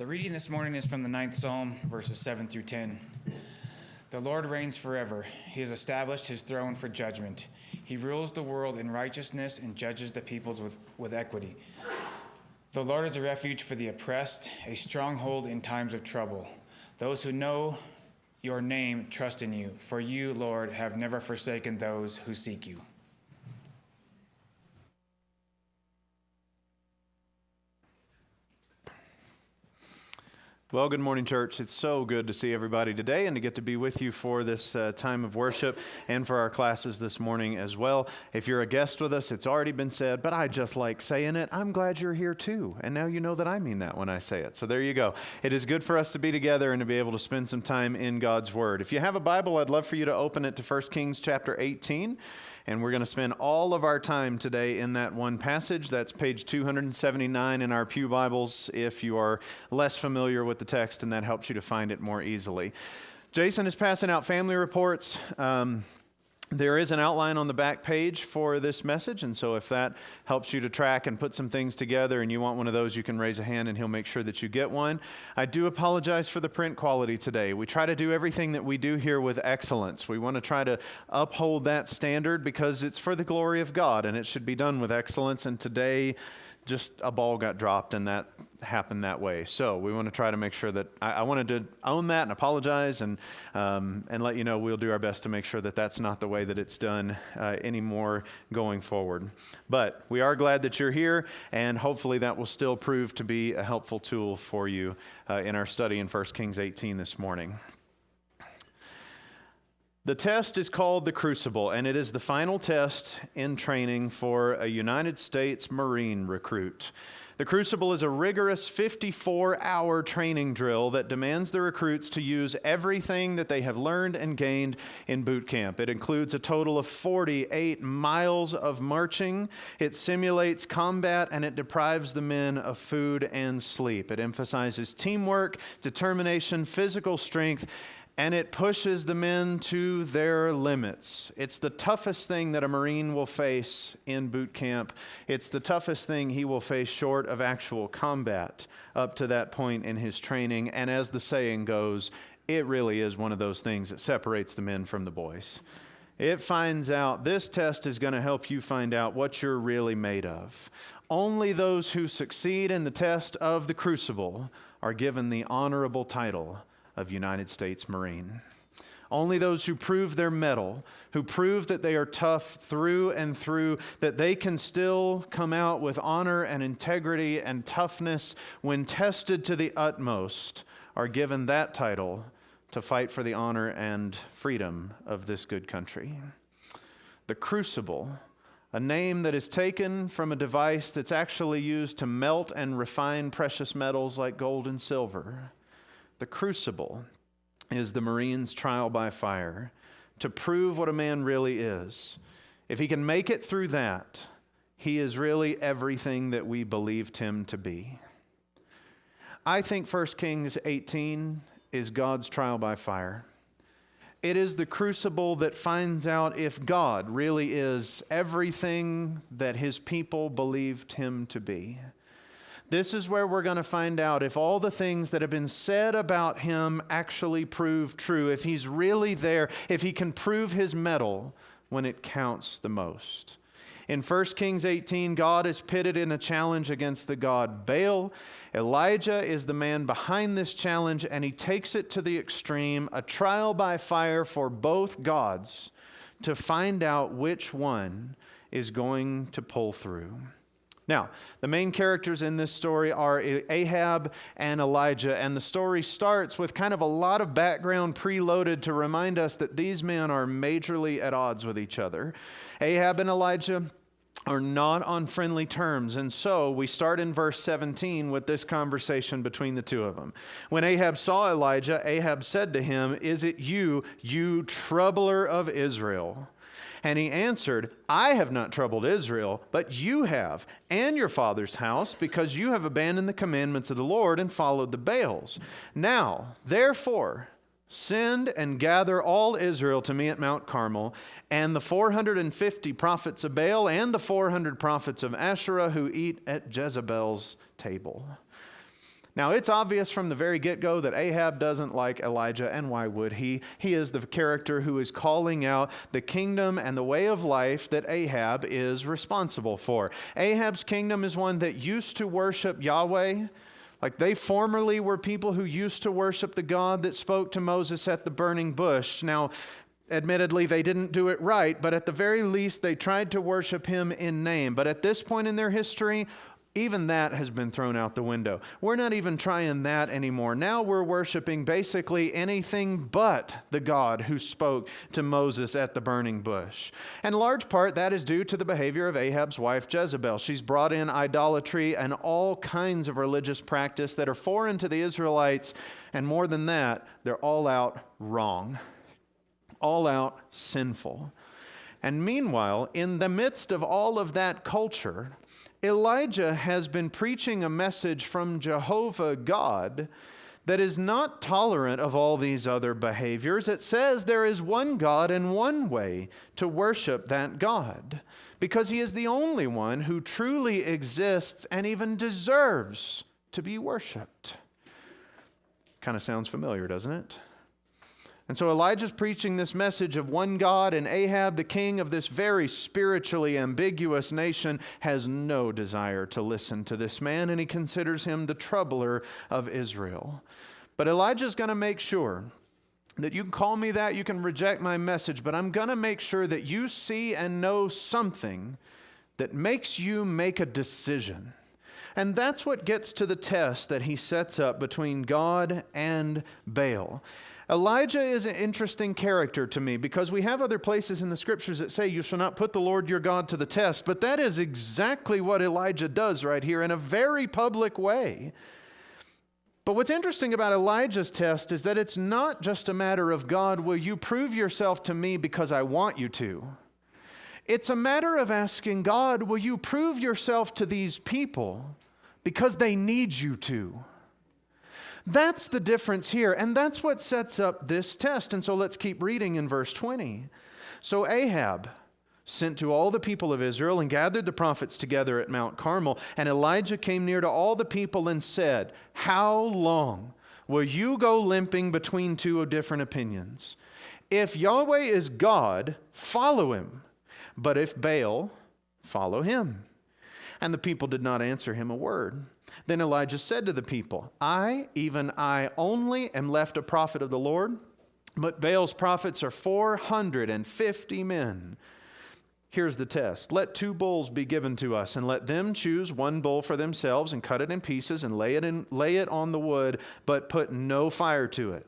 The reading this morning is from the 9th Psalm, verses 7 through 10. The Lord reigns forever. He has established his throne for judgment. He rules the world in righteousness and judges the peoples with equity. The Lord is a refuge for the oppressed, a stronghold in times of trouble. Those who know your name trust in you, for you, Lord, have never forsaken those who seek you. Well, good morning, church. It's so good to see everybody today and to get to be with you for this time of worship and for our classes this morning as well. If you're a guest with us, it's already been said, but I just like saying it. I'm glad you're here too. And now you know that I mean that when I say it. So there you go. It is good for us to be together and to be able to spend some time in God's Word. If you have a Bible, I'd love for you to open it to 1 Kings chapter 18. And we're going to spend all of our time today in that one passage. That's page 279 in our Pew Bibles if you are less familiar with the text, and that helps you to find it more easily. Jason is passing out family reports. There is an outline on the back page for this message, and so if that helps you to track and put some things together and you want one of those, you can raise a hand and he'll make sure that you get one. I do apologize for the print quality today. We try to do everything that we do here with excellence. We want to try to uphold that standard because it's for the glory of God and it should be done with excellence, and today just a ball got dropped and that happened that way. So we want to try to make sure that I wanted to own that and apologize and let you know we'll do our best to make sure that that's not the way that it's done anymore going forward. But we are glad that you're here, and hopefully that will still prove to be a helpful tool for you in our study in 1 Kings 18 this morning. The test is called the Crucible, and it is the final test in training for a United States Marine recruit. The Crucible is a rigorous 54-hour training drill that demands the recruits to use everything that they have learned and gained in boot camp. It includes a total of 48 miles of marching. It simulates combat, and it deprives the men of food and sleep. It emphasizes teamwork, determination, physical strength, and it pushes the men to their limits. It's the toughest thing that a Marine will face in boot camp. It's the toughest thing he will face short of actual combat up to that point in his training. And as the saying goes, it really is one of those things that separates the men from the boys. It finds out, this test is going to help you find out what you're really made of. Only those who succeed in the test of the Crucible are given the honorable title of United States Marine. Only those who prove their mettle, who prove that they are tough through and through, that they can still come out with honor and integrity and toughness when tested to the utmost, are given that title to fight for the honor and freedom of this good country. The Crucible, a name that is taken from a device that's actually used to melt and refine precious metals like gold and silver. The Crucible is the Marine's trial by fire to prove what a man really is. If he can make it through that, he is really everything that we believed him to be. I think 1 Kings 18 is God's trial by fire. It is the crucible that finds out if God really is everything that his people believed him to be. This is where we're going to find out if all the things that have been said about him actually prove true, if he's really there, if he can prove his mettle when it counts the most. In 1 Kings 18, God is pitted in a challenge against the god Baal. Elijah is the man behind this challenge, and he takes it to the extreme, a trial by fire for both gods to find out which one is going to pull through. Now, the main characters in this story are Ahab and Elijah, and the story starts with kind of a lot of background preloaded to remind us that these men are majorly at odds with each other. Ahab and Elijah are not on friendly terms, and so we start in verse 17 with this conversation between the two of them. When Ahab saw Elijah, Ahab said to him, "Is it you, you troubler of Israel?" And he answered, "I have not troubled Israel, but you have, and your father's house, because you have abandoned the commandments of the Lord and followed the Baals. Now, therefore, send and gather all Israel to me at Mount Carmel, and the 450 prophets of Baal and the 400 prophets of Asherah who eat at Jezebel's table." Now, it's obvious from the very get-go that Ahab doesn't like Elijah, and why would he? He is the character who is calling out the kingdom and the way of life that Ahab is responsible for. Ahab's kingdom is one that used to worship Yahweh. Like, they formerly were people who used to worship the God that spoke to Moses at the burning bush. Now, admittedly, they didn't do it right, but at the very least, they tried to worship him in name. But at this point in their history, even that has been thrown out the window. We're not even trying that anymore. Now we're worshiping basically anything but the God who spoke to Moses at the burning bush. And in large part, that is due to the behavior of Ahab's wife, Jezebel. She's brought in idolatry and all kinds of religious practice that are foreign to the Israelites. And more than that, they're all out wrong, all out sinful. And meanwhile, in the midst of all of that culture, Elijah has been preaching a message from Jehovah God that is not tolerant of all these other behaviors. It says there is one God and one way to worship that God, because he is the only one who truly exists and even deserves to be worshiped. Kind of sounds familiar, doesn't it? And so Elijah's preaching this message of one God, and Ahab, the king of this very spiritually ambiguous nation, has no desire to listen to this man, and he considers him the troubler of Israel. But Elijah's going to make sure that you can call me that, you can reject my message, but I'm going to make sure that you see and know something that makes you make a decision. And that's what gets to the test that he sets up between God and Baal. Elijah is an interesting character to me because we have other places in the scriptures that say you shall not put the Lord your God to the test, but that is exactly what Elijah does right here in a very public way. But what's interesting about Elijah's test is that it's not just a matter of, God, will you prove yourself to me because I want you to? It's a matter of asking, God, will you prove yourself to these people because they need you to? That's the difference here, and that's what sets up this test. And so let's keep reading in verse 20. So Ahab sent to all the people of Israel and gathered the prophets together at Mount Carmel. And Elijah came near to all the people and said, how long will you go limping between two different opinions? If Yahweh is God, follow him. But if Baal, follow him. And the people did not answer him a word. Then Elijah said to the people, I, even I only, am left a prophet of the Lord, but Baal's prophets are 450 men. Here's the test. Let 2 bulls be given to us, and let them choose 1 bull for themselves, and cut it in pieces, and lay it on the wood, but put no fire to it.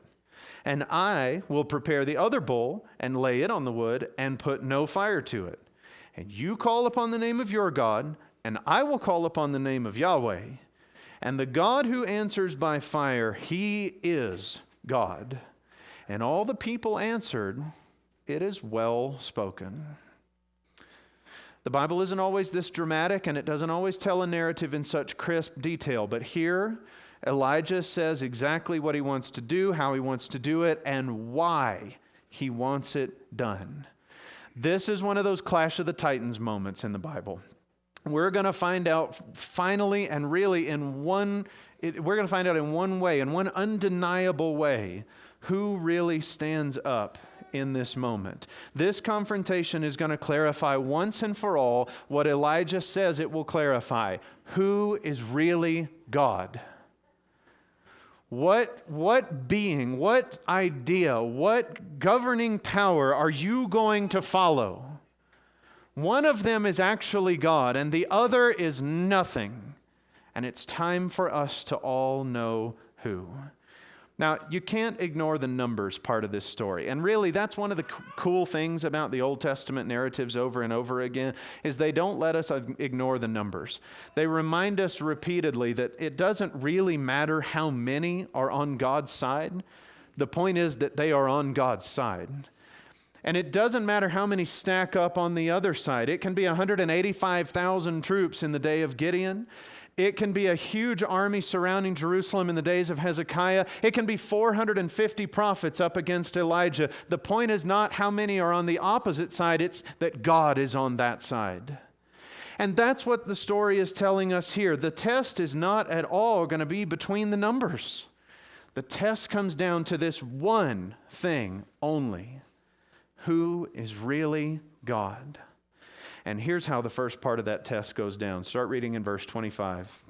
And I will prepare the other bull, and lay it on the wood, and put no fire to it. And you call upon the name of your God, and I will call upon the name of Yahweh. And the God who answers by fire, he is God. And all the people answered, it is well spoken. The Bible isn't always this dramatic, and it doesn't always tell a narrative in such crisp detail. But here, Elijah says exactly what he wants to do, how he wants to do it, and why he wants it done. This is one of those Clash of the Titans moments in the Bible. We're going to find out finally and really we're going to find out in one way, in one undeniable way, who really stands up in this moment. This confrontation is going to clarify once and for all what Elijah says it will clarify. Who is really God? What being, what idea, what governing power are you going to follow? One of them is actually God, and the other is nothing. And it's time for us to all know who. Now, you can't ignore the numbers part of this story. And really, that's one of the cool things about the Old Testament narratives over and over again, is they don't let us ignore the numbers. They remind us repeatedly that it doesn't really matter how many are on God's side. The point is that they are on God's side. And it doesn't matter how many stack up on the other side. It can be 185,000 troops in the day of Gideon. It can be a huge army surrounding Jerusalem in the days of Hezekiah. It can be 450 prophets up against Elijah. The point is not how many are on the opposite side, it's that God is on that side. And that's what the story is telling us here. The test is not at all going to be between the numbers. The test comes down to this one thing only. Who is really God? And here's how the first part of that test goes down. Start reading in verse 25.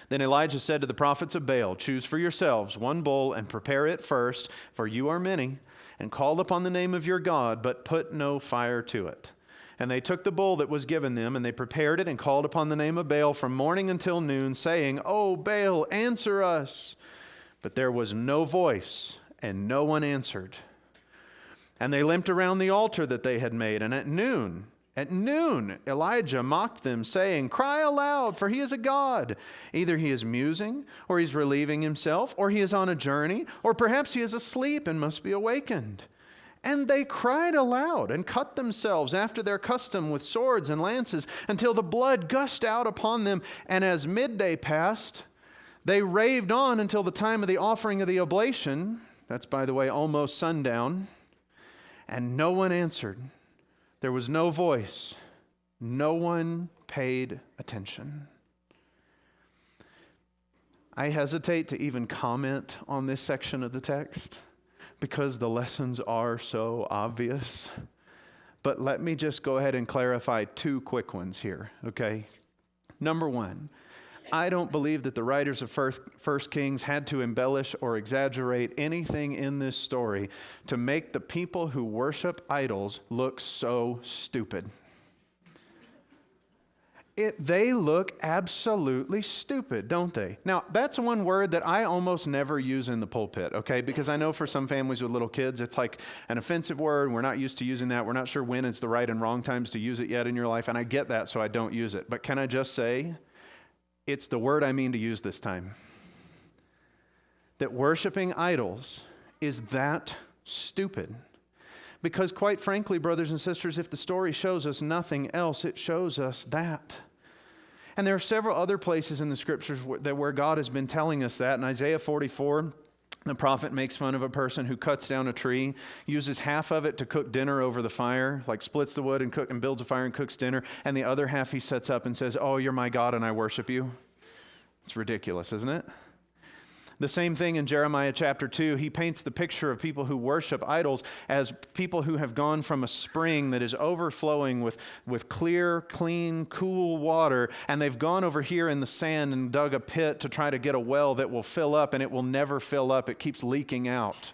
Then Elijah said to the prophets of Baal, choose for yourselves one bull and prepare it first, for you are many, and call upon the name of your God, but put no fire to it. And they took the bull that was given them, and they prepared it and called upon the name of Baal from morning until noon, saying, O Baal, answer us. But there was no voice, and no one answered. And they limped around the altar that they had made, and at noon, Elijah mocked them, saying, cry aloud, for he is a god. Either he is musing, or he's relieving himself, or he is on a journey, or perhaps he is asleep and must be awakened. And they cried aloud and cut themselves after their custom with swords and lances until the blood gushed out upon them. And as midday passed, they raved on until the time of the offering of the oblation. That's, by the way, almost sundown. And no one answered. There was no voice. No one paid attention. I hesitate to even comment on this section of the text because the lessons are so obvious. But let me just go ahead and clarify two quick ones here, okay? Number one, I don't believe that the writers of First Kings had to embellish or exaggerate anything in this story to make the people who worship idols look so stupid. They look absolutely stupid, don't they? Now, that's one word that I almost never use in the pulpit, okay? Because I know for some families with little kids, it's like an offensive word, and we're not used to using that. We're not sure when it's the right and wrong times to use it yet in your life, and I get that, so I don't use it. But can I just say, it's the word I mean to use this time. That worshiping idols is that stupid. Because quite frankly, brothers and sisters, if the story shows us nothing else, it shows us that. And there are several other places in the scriptures where God has been telling us that. In Isaiah 44, the prophet makes fun of a person who cuts down a tree, uses half of it to cook dinner over the fire, like splits the wood and builds a fire and cooks dinner, and the other half he sets up and says, oh, you're my God and I worship you. It's ridiculous, isn't it? The same thing in Jeremiah chapter 2. He paints the picture of people who worship idols as people who have gone from a spring that is overflowing with clear, clean, cool water, and they've gone over here in the sand and dug a pit to try to get a well that will fill up, and it will never fill up. It keeps leaking out.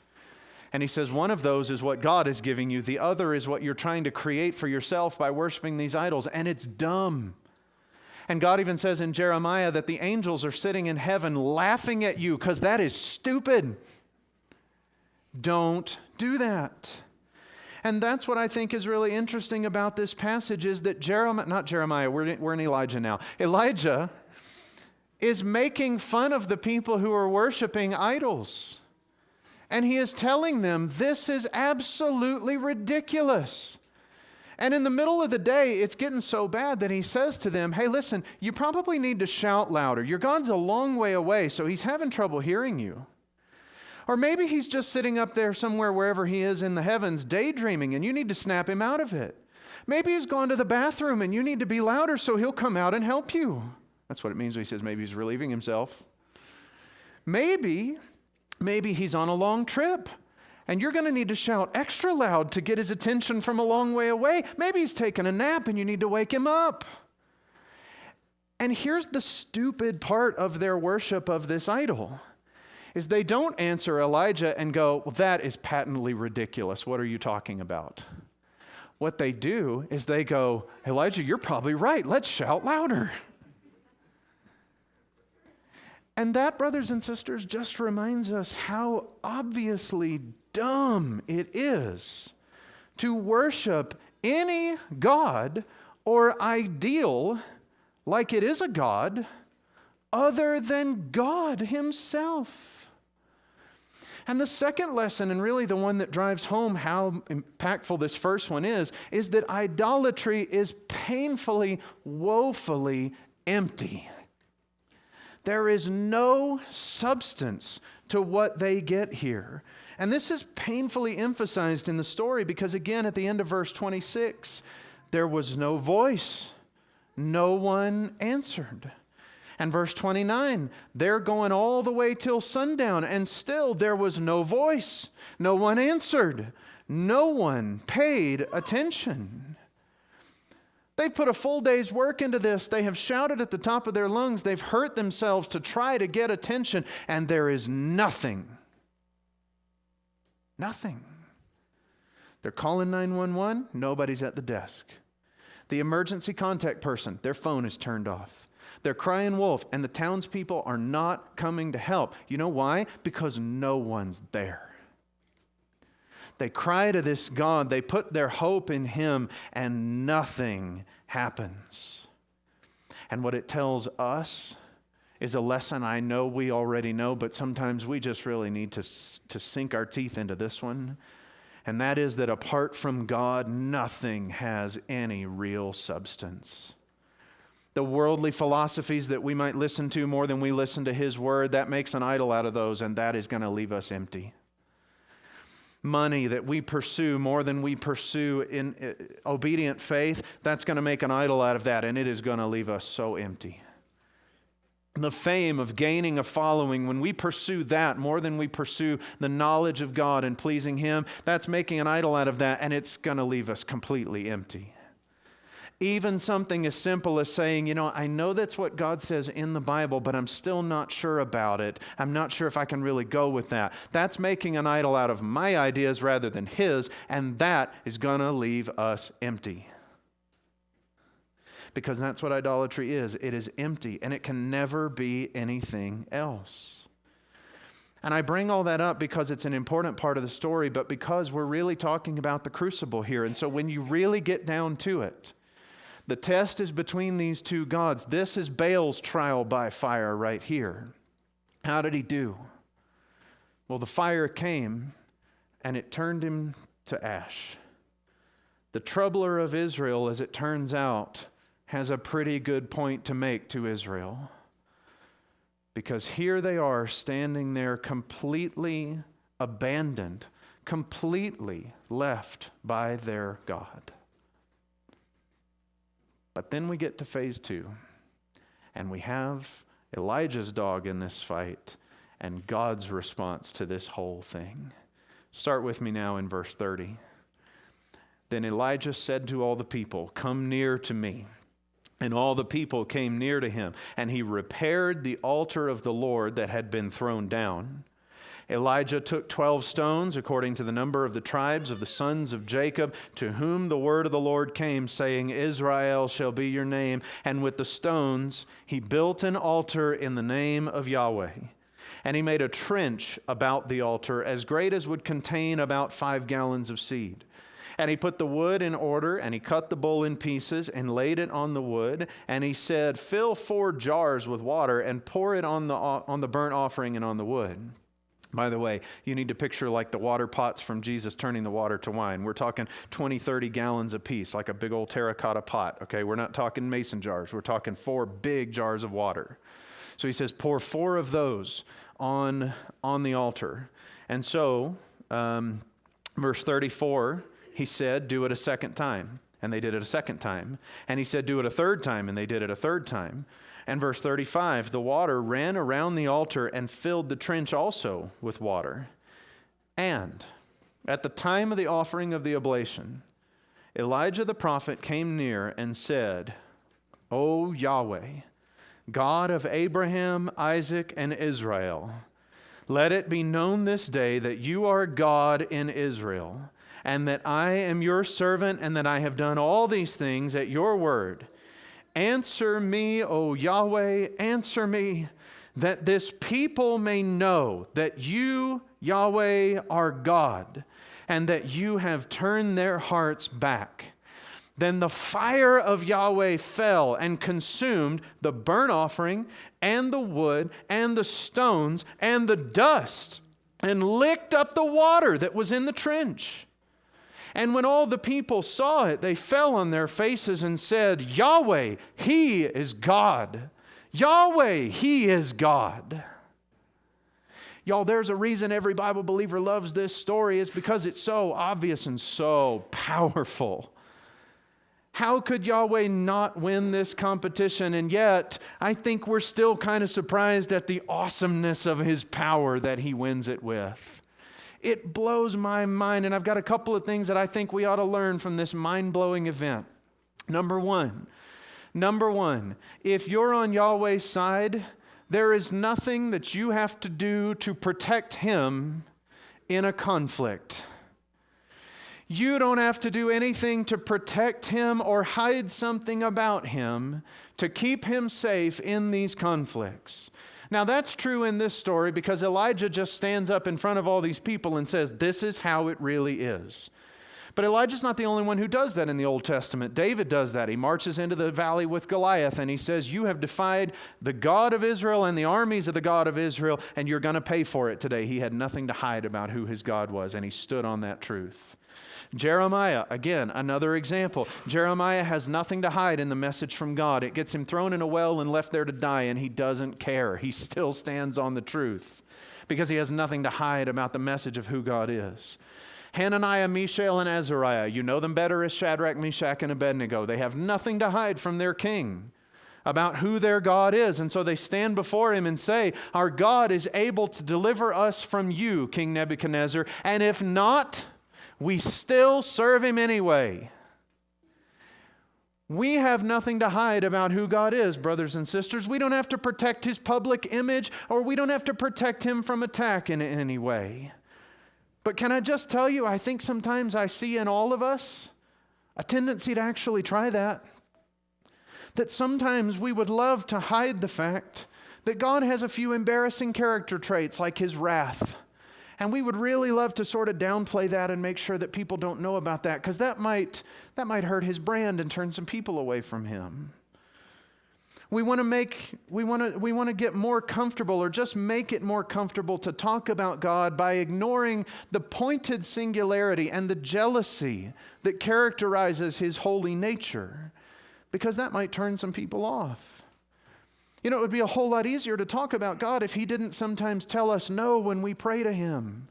And he says one of those is what God is giving you. The other is what you're trying to create for yourself by worshiping these idols, and it's dumb. And God even says in Jeremiah that the angels are sitting in heaven laughing at you because that is stupid. Don't do that. And that's what I think is really interesting about this passage is that we're in Elijah now. Elijah is making fun of the people who are worshiping idols. And he is telling them this is absolutely ridiculous. And in the middle of the day, it's getting so bad that he says to them, hey, listen, you probably need to shout louder. Your God's a long way away, so he's having trouble hearing you. Or maybe he's just sitting up there somewhere, wherever he is in the heavens, daydreaming, and you need to snap him out of it. Maybe he's gone to the bathroom, and you need to be louder so he'll come out and help you. That's what it means when he says maybe he's relieving himself. Maybe he's on a long trip. And you're going to need to shout extra loud to get his attention from a long way away. Maybe he's taking a nap and you need to wake him up. And here's the stupid part of their worship of this idol, is they don't answer Elijah and go, well, that is patently ridiculous. What are you talking about? What they do is they go, Elijah, you're probably right. Let's shout louder. And that, brothers and sisters, just reminds us how obviously dumb it is to worship any god or ideal like it is a god other than God himself. And the second lesson, and really the one that drives home how impactful this first one is that idolatry is painfully, woefully empty. There is no substance to what they get here. And this is painfully emphasized in the story because, again, at the end of verse 26, there was no voice, No one answered. And verse 29, they're going all the way till sundown, and still there was no voice. No one answered. No one paid attention. They've put a full day's work into this. They have shouted at the top of their lungs. They've hurt themselves to try to get attention, and there is nothing. Nothing. They're calling 911. Nobody's at the desk. The emergency contact person, their phone is turned off. They're crying wolf, and the townspeople are not coming to help. You know why? Because no one's there. They cry to this God. They put their hope in Him, and nothing happens. And what it tells us is a lesson I know we already know, but sometimes we just really need to sink our teeth into this one. And that is that apart from God, nothing has any real substance. The worldly philosophies that we might listen to more than we listen to His Word, that makes an idol out of those, and that is going to leave us empty. Money that we pursue more than we pursue in obedient faith, that's going to make an idol out of that, and it is going to leave us so empty. The fame of gaining a following, when we pursue that more than we pursue the knowledge of God and pleasing Him, that's making an idol out of that, and it's going to leave us completely empty. Even something as simple as saying, you know, I know that's what God says in the Bible, but I'm still not sure about it. I'm not sure if I can really go with that. That's making an idol out of my ideas rather than His, and that is going to leave us empty. Because that's what idolatry is. It is empty, and it can never be anything else. And I bring all that up because it's an important part of the story, but because we're really talking about the crucible here. And so when you really get down to it, the test is between these two gods. This is Baal's trial by fire right here. How did he do? Well, the fire came, and it turned him to ash. The troubler of Israel, as it turns out, has a pretty good point to make to Israel. Because here they are standing there completely abandoned, completely left by their God. But then we get to phase 2, and we have Elijah's dog in this fight and God's response to this whole thing. Start with me now in verse 30. Then Elijah said to all the people, "Come near to me." And all the people came near to him, and he repaired the altar of the Lord that had been thrown down. Elijah took 12 stones, according to the number of the tribes of the sons of Jacob, to whom the word of the Lord came, saying, Israel shall be your name. And with the stones he built an altar in the name of Yahweh. And he made a trench about the altar, as great as would contain about 5 gallons of seed. And he put the wood in order, and he cut the bull in pieces and laid it on the wood. And he said, fill 4 jars with water and pour it on the burnt offering and on the wood. By the way, you need to picture like the water pots from Jesus turning the water to wine. We're talking 20, 30 gallons a piece, like a big old terracotta pot, okay? We're not talking mason jars. We're talking 4 big jars of water. So he says, pour 4 of those on the altar. And so, verse 34, he said, do it a second time. And they did it a second time. And he said, do it a third time. And they did it a third time. And verse 35, the water ran around the altar and filled the trench also with water. And at the time of the offering of the oblation, Elijah the prophet came near and said, O Yahweh, God of Abraham, Isaac, and Israel, let it be known this day that you are God in Israel, and that I am your servant, and that I have done all these things at your word. Answer me, O Yahweh, answer me, that this people may know that you, Yahweh, are God, and that you have turned their hearts back. Then the fire of Yahweh fell and consumed the burnt offering and the wood and the stones and the dust, and licked up the water that was in the trench. And when all the people saw it, they fell on their faces and said, Yahweh, He is God. Yahweh, He is God. Y'all, there's a reason every Bible believer loves this story. It's because it's so obvious and so powerful. How could Yahweh not win this competition? And yet, I think we're still kind of surprised at the awesomeness of his power that he wins it with. It blows my mind, and I've got a couple of things that I think we ought to learn from this mind-blowing event. Number one, if you're on Yahweh's side, there is nothing that you have to do to protect him in a conflict. You don't have to do anything to protect him or hide something about him to keep him safe in these conflicts. Now that's true in this story because Elijah just stands up in front of all these people and says, this is how it really is. But Elijah's not the only one who does that in the Old Testament. David does that. He marches into the valley with Goliath and he says, you have defied the God of Israel and the armies of the God of Israel, and you're going to pay for it today. He had nothing to hide about who his God was, and he stood on that truth. Jeremiah, again, another example. Jeremiah has nothing to hide in the message from God. It gets him thrown in a well and left there to die, and he doesn't care. He still stands on the truth because he has nothing to hide about the message of who God is. Hananiah, Mishael, and Azariah, you know them better as Shadrach, Meshach, and Abednego. They have nothing to hide from their king about who their God is. And so they stand before him and say, our God is able to deliver us from you, King Nebuchadnezzar, and if not, we still serve him anyway. We have nothing to hide about who God is, brothers and sisters. We don't have to protect his public image, or we don't have to protect him from attack in any way. But can I just tell you, I think sometimes I see in all of us a tendency to actually try that. That sometimes we would love to hide the fact that God has a few embarrassing character traits like his wrath. And we would really love to sort of downplay that and make sure that people don't know about that, because that might hurt his brand and turn some people away from him. We want to get more comfortable, or just make it more comfortable to talk about God by ignoring the pointed singularity and the jealousy that characterizes his holy nature, because that might turn some people off. You know, it would be a whole lot easier to talk about God if he didn't sometimes tell us no when we pray to him.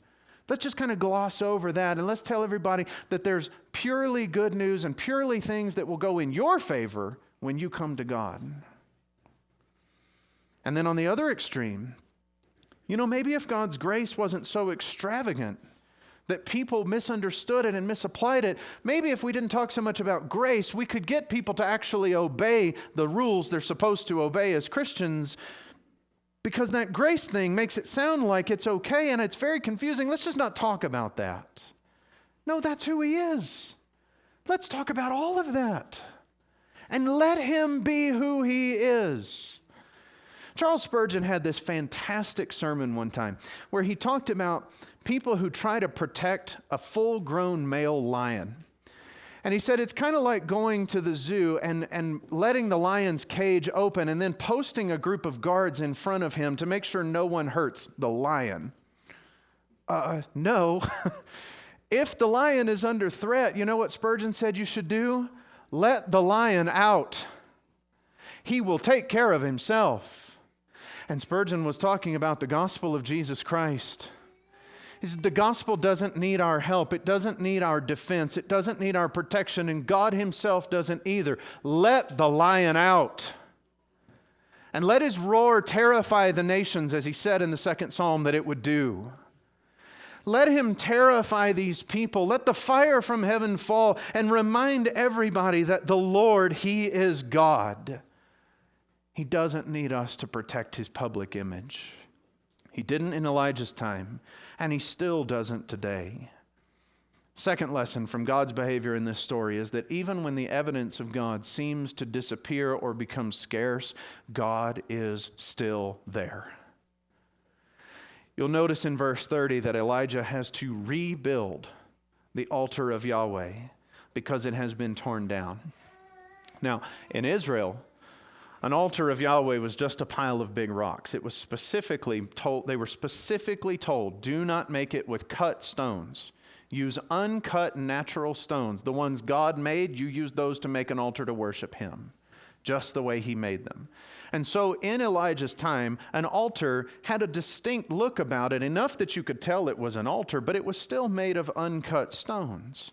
Let's just kind of gloss over that, and let's tell everybody that there's purely good news and purely things that will go in your favor when you come to God. And then on the other extreme, you know, maybe if God's grace wasn't so extravagant that people misunderstood it and misapplied it, maybe if we didn't talk so much about grace, we could get people to actually obey the rules they're supposed to obey as Christians, because that grace thing makes it sound like it's okay and it's very confusing. Let's just not talk about that. No, that's who he is. Let's talk about all of that and let him be who he is. Charles Spurgeon had this fantastic sermon one time where he talked about people who try to protect a full-grown male lion. And he said it's kind of like going to the zoo and letting the lion's cage open and then posting a group of guards in front of him to make sure no one hurts the lion. No. If the lion is under threat, you know what Spurgeon said you should do? Let the lion out. He will take care of himself. And Spurgeon was talking about the gospel of Jesus Christ. He said, the gospel doesn't need our help. It doesn't need our defense. It doesn't need our protection. And God himself doesn't either. Let the lion out. And let his roar terrify the nations, as he said in the 2nd Psalm that it would do. Let him terrify these people. Let the fire from heaven fall and remind everybody that the Lord, he is God. He doesn't need us to protect his public image. He didn't in Elijah's time, and he still doesn't today. Second lesson from God's behavior in this story is that even when the evidence of God seems to disappear or become scarce, God is still there. You'll notice in verse 30 that Elijah has to rebuild the altar of Yahweh because it has been torn down. Now, in Israel, an altar of Yahweh was just a pile of big rocks. It was they were specifically told, do not make it with cut stones. Use uncut natural stones. The ones God made, you use those to make an altar to worship him, just the way he made them. And so in Elijah's time, an altar had a distinct look about it, enough that you could tell it was an altar, but it was still made of uncut stones.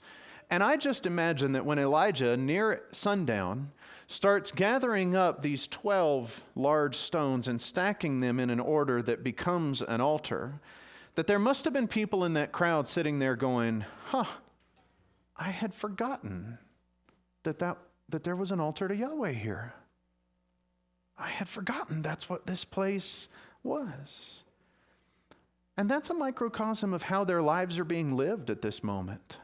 And I just imagine that when Elijah, near sundown, starts gathering up these 12 large stones and stacking them in an order that becomes an altar, that there must have been people in that crowd sitting there going, I had forgotten that there was an altar to Yahweh here. I had forgotten that's what this place was. And that's a microcosm of how their lives are being lived at this moment.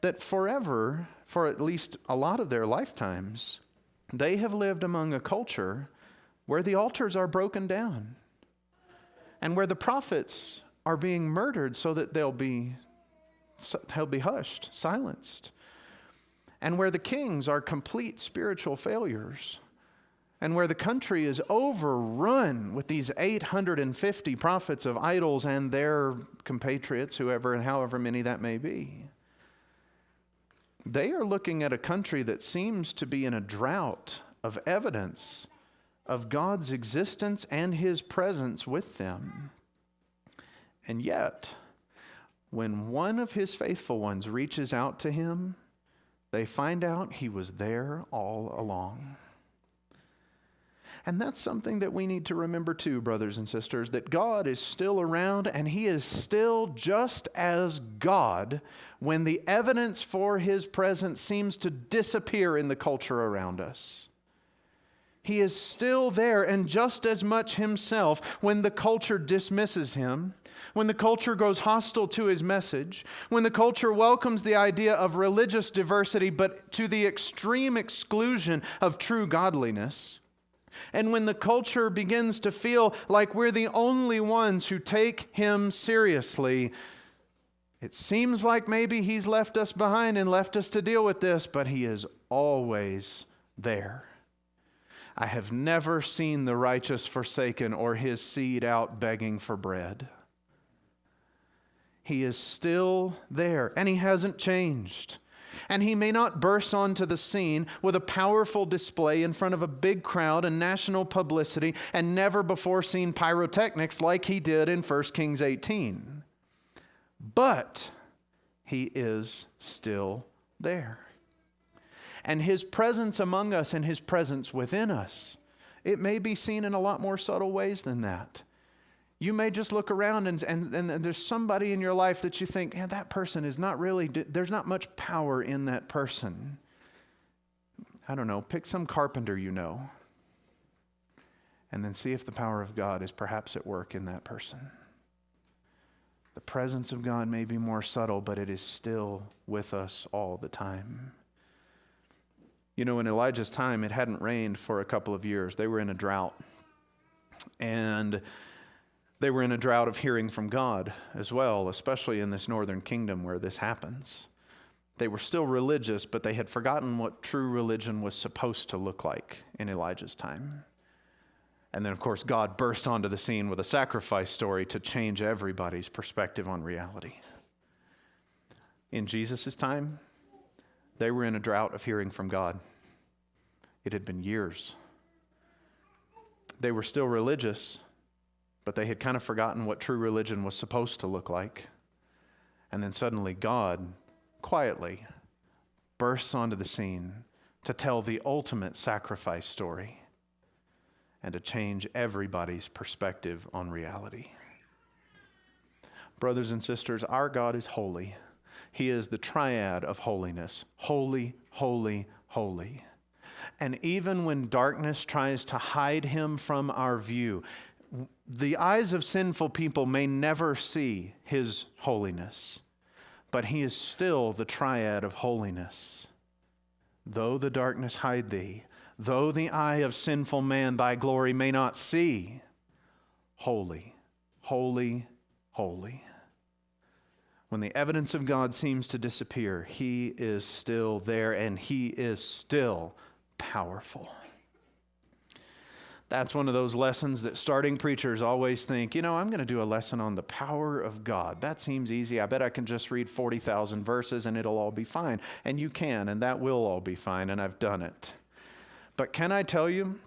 That forever, for at least a lot of their lifetimes, they have lived among a culture where the altars are broken down and where the prophets are being murdered so that they'll be hushed, silenced, and where the kings are complete spiritual failures, and where the country is overrun with these 850 prophets of idols and their compatriots, whoever and however many that may be. They are looking at a country that seems to be in a drought of evidence of God's existence and His presence with them. And yet, when one of His faithful ones reaches out to Him, they find out He was there all along. And that's something that we need to remember too, brothers and sisters, that God is still around and He is still just as God when the evidence for His presence seems to disappear in the culture around us. He is still there and just as much Himself when the culture dismisses Him, when the culture goes hostile to His message, when the culture welcomes the idea of religious diversity but to the extreme exclusion of true godliness. And when the culture begins to feel like we're the only ones who take Him seriously, it seems like maybe He's left us behind and left us to deal with this, but He is always there. I have never seen the righteous forsaken or his seed out begging for bread. He is still there, and He hasn't changed. And He may not burst onto the scene with a powerful display in front of a big crowd and national publicity and never before seen pyrotechnics like He did in 1 Kings 18. But He is still there. And His presence among us and His presence within us, it may be seen in a lot more subtle ways than that. You may just look around and there's somebody in your life that you think, that person is not really, there's not much power in that person. I don't know, pick some carpenter you know, and then see if the power of God is perhaps at work in that person. The presence of God may be more subtle, but it is still with us all the time. You know, in Elijah's time, it hadn't rained for a couple of years. They were in a drought. And they were in a drought of hearing from God as well, especially in this northern kingdom where this happens. They were still religious, but they had forgotten what true religion was supposed to look like in Elijah's time. And then, of course, God burst onto the scene with a sacrifice story to change everybody's perspective on reality. In Jesus' time, they were in a drought of hearing from God. It had been years. They were still religious, but they had kind of forgotten what true religion was supposed to look like. And then suddenly God, quietly, bursts onto the scene to tell the ultimate sacrifice story and to change everybody's perspective on reality. Brothers and sisters, our God is holy. He is the triad of holiness. Holy, holy, holy. And even when darkness tries to hide Him from our view, the eyes of sinful people may never see His holiness, but He is still the triad of holiness. Though the darkness hide thee, though the eye of sinful man thy glory may not see, holy, holy, holy. When the evidence of God seems to disappear, He is still there and He is still powerful. That's one of those lessons that starting preachers always think, I'm going to do a lesson on the power of God. That seems easy. I bet I can just read 40,000 verses and it'll all be fine. And you can, and that will all be fine, and I've done it. But can I tell you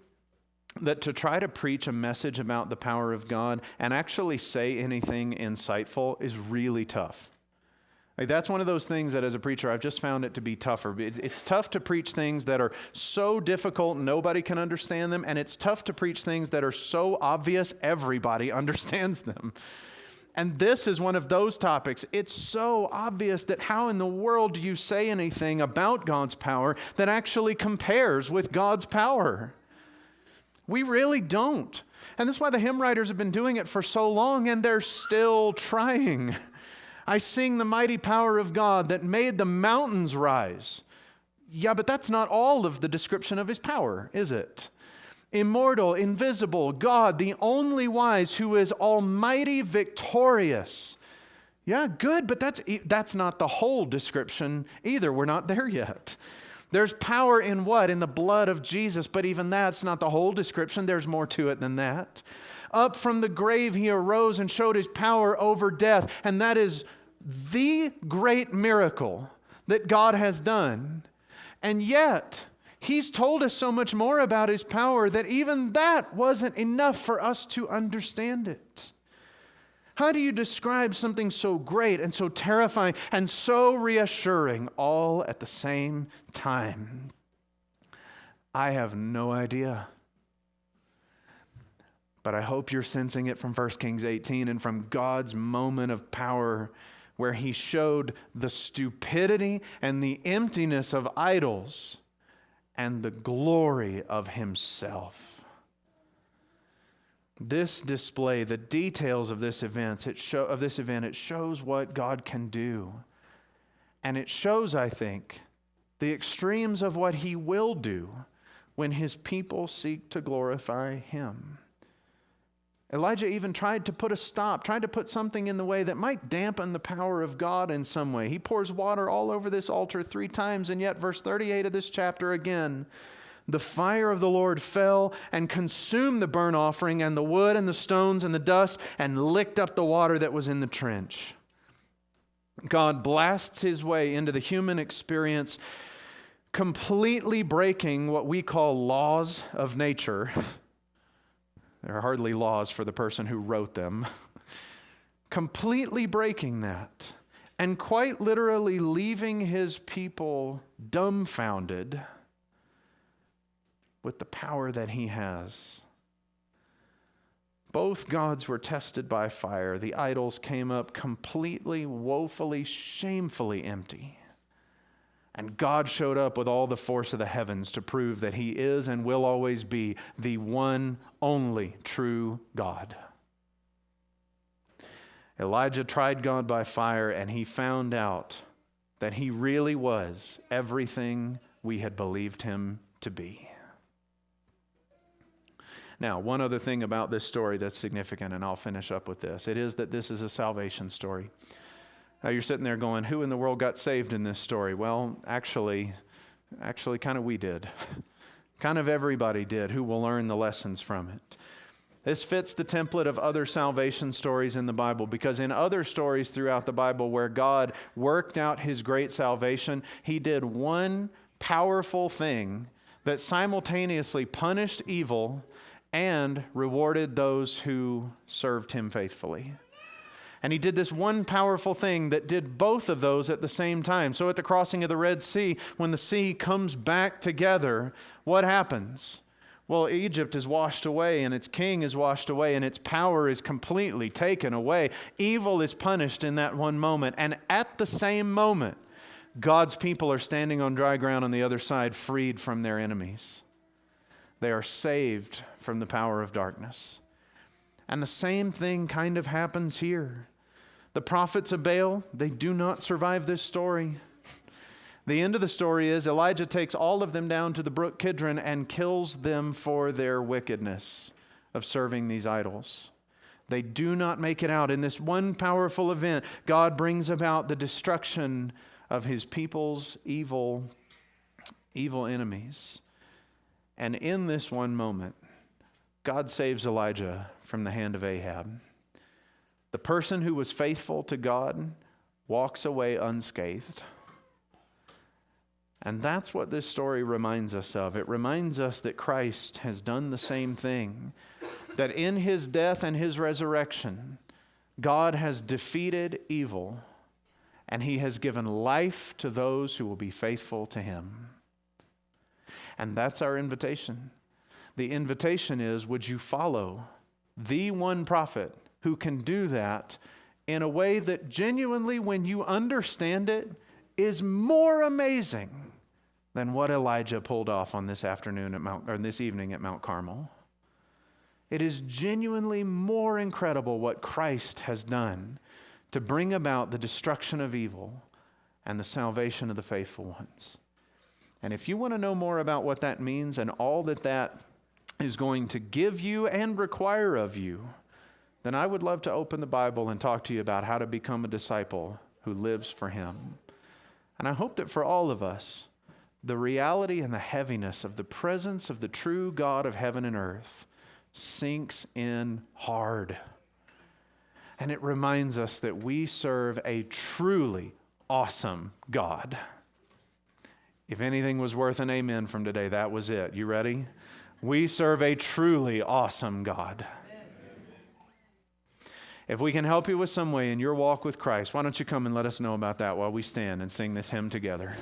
that to try to preach a message about the power of God and actually say anything insightful is really tough. Like, that's one of those things that as a preacher, I've just found it to be tougher. It's tough to preach things that are so difficult, nobody can understand them, and it's tough to preach things that are so obvious, everybody understands them. And this is one of those topics. It's so obvious that how in the world do you say anything about God's power that actually compares with God's power? We really don't. And that's why the hymn writers have been doing it for so long, and they're still trying. I sing the mighty power of God that made the mountains rise. Yeah, but that's not all of the description of his power, is it? Immortal, invisible, God, the only wise, who is almighty, victorious. Yeah, good, but that's not the whole description either. We're not there yet. There's power in what? In the blood of Jesus, but even that's not the whole description. There's more to it than that. Up from the grave he arose and showed his power over death, and that is the great miracle that God has done. And yet, he's told us so much more about his power that even that wasn't enough for us to understand it. How do you describe something so great and so terrifying and so reassuring all at the same time? I have no idea. But I hope you're sensing it from 1 Kings 18 and from God's moment of power where he showed the stupidity and the emptiness of idols and the glory of himself. This display, the details of this event, it shows what God can do. And it shows, I think, the extremes of what he will do when his people seek to glorify him. Elijah even tried to put something in the way that might dampen the power of God in some way. He pours water all over this altar 3 times, and yet verse 38 of this chapter again, the fire of the Lord fell and consumed the burnt offering and the wood and the stones and the dust and licked up the water that was in the trench. God blasts his way into the human experience, completely breaking what we call laws of nature. There are hardly laws for the person who wrote them. Completely breaking that and quite literally leaving his people dumbfounded with the power that he has. Both gods were tested by fire. The idols came up completely, woefully, shamefully empty. And God showed up with all the force of the heavens to prove that he is and will always be the one only true God. Elijah tried God by fire, and he found out that he really was everything we had believed him to be. Now, one other thing about this story that's significant, and I'll finish up with this. It is that this is a salvation story. Now you're sitting there going, who in the world got saved in this story? Well, actually kind of we did. Kind of everybody did who will learn the lessons from it. This fits the template of other salvation stories in the Bible, because in other stories throughout the Bible where God worked out his great salvation, he did one powerful thing that simultaneously punished evil and rewarded those who served him faithfully. And he did this one powerful thing that did both of those at the same time. So at the crossing of the Red Sea, when the sea comes back together, what happens? Well, Egypt is washed away, and its king is washed away, and its power is completely taken away. Evil is punished in that one moment. And at the same moment, God's people are standing on dry ground on the other side, freed from their enemies. They are saved from the power of darkness. And the same thing kind of happens here. The prophets of Baal, they do not survive this story. The end of the story is Elijah takes all of them down to the brook Kidron and kills them for their wickedness of serving these idols. They do not make it out. In this one powerful event, God brings about the destruction of his people's evil enemies. And in this one moment, God saves Elijah from the hand of Ahab. The person who was faithful to God walks away unscathed. And that's what this story reminds us of. It reminds us that Christ has done the same thing, that in his death and his resurrection, God has defeated evil and he has given life to those who will be faithful to him. And that's our invitation. The invitation is, would you follow the one prophet who can do that in a way that genuinely, when you understand it, is more amazing than what Elijah pulled off on this evening at Mount Carmel. It is genuinely more incredible what Christ has done to bring about the destruction of evil and the salvation of the faithful ones. And if you want to know more about what that means and all that that is going to give you and require of you, then I would love to open the Bible and talk to you about how to become a disciple who lives for him. And I hope that for all of us, the reality and the heaviness of the presence of the true God of heaven and earth sinks in hard. And it reminds us that we serve a truly awesome God. If anything was worth an amen from today, that was it. You ready? We serve a truly awesome God. If we can help you with some way in your walk with Christ, why don't you come and let us know about that while we stand and sing this hymn together.